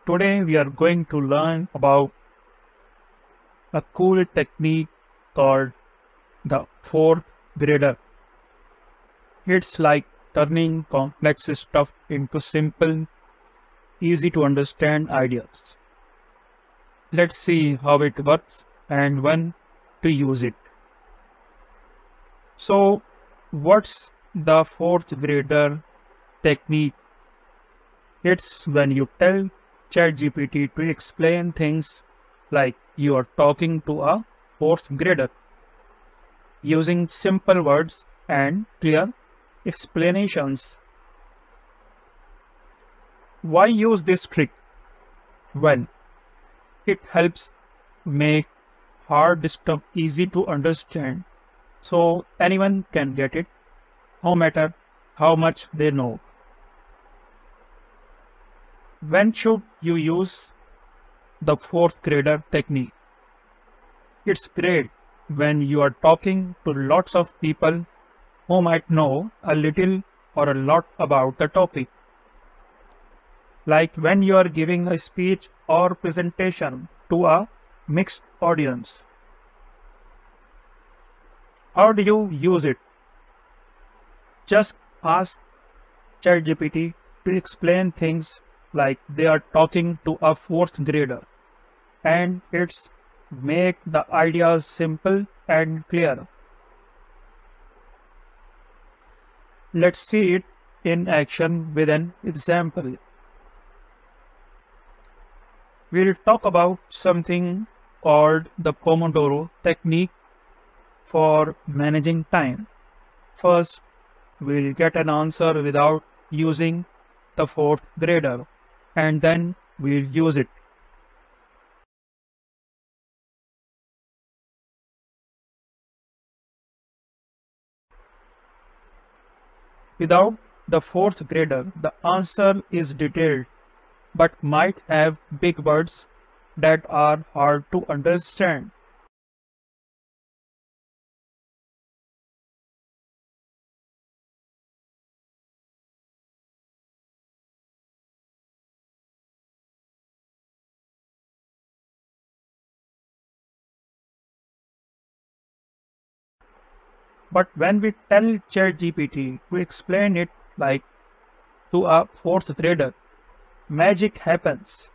Today we are going to learn about a cool technique called the fourth grader. It's like turning complex stuff into simple, easy to understand ideas. Let's see how it works and when to use it. So, what's the fourth grader technique? It's when you tell ChatGPT to explain things like you are talking to a fourth grader using simple words and clear explanations. Why use this trick? Well, it helps make hard stuff easy to understand so anyone can get it, no matter how much they know. When should you use the fourth grader technique? It's great when you are talking to lots of people who might know a little or a lot about the topic. Like when you are giving a speech or presentation to a mixed audience. How do you use it? Just ask ChatGPT to explain things like they are talking to a fourth grader, and it's make the ideas simple and clear. Let's see it in action with an example. We'll talk about something called the Pomodoro technique for managing time. First, we'll get an answer without using the fourth grader, and then we'll use it. Without the fourth grader, the answer is detailed, but might have big words that are hard to understand. But when we tell ChatGPT to explain it like to a fourth grader, magic happens.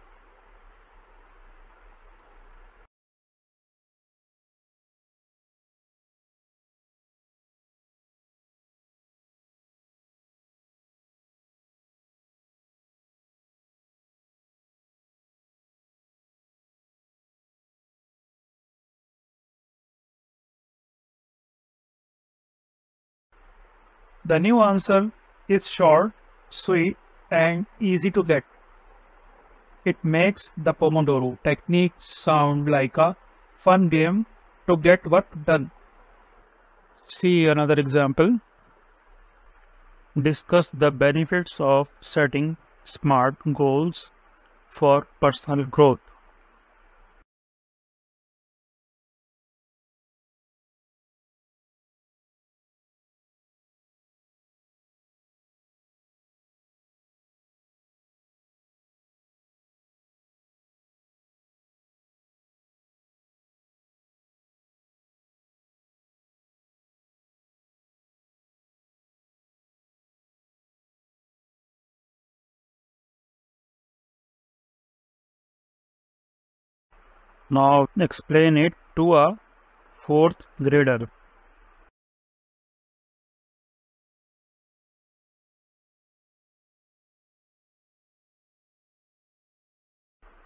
The new answer is short, sweet, and easy to get. It makes the Pomodoro technique sound like a fun game to get work done. See another example. Discuss the benefits of setting smart goals for personal growth. Now explain it to a fourth grader.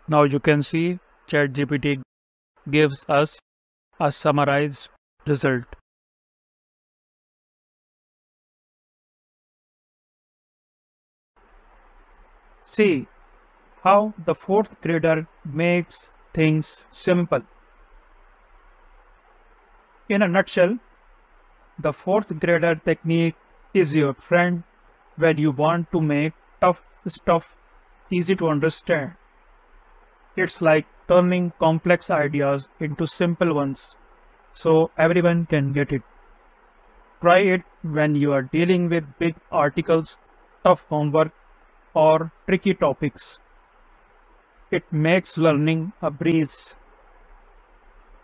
Now you can see ChatGPT gives us a summarized result. See how the fourth grader makes things simple. In a nutshell, the fourth grader technique is your friend when you want to make tough stuff easy to understand. It's like turning complex ideas into simple ones so everyone can get it. Try it when you are dealing with big articles, tough homework, or tricky topics. It makes learning a breeze.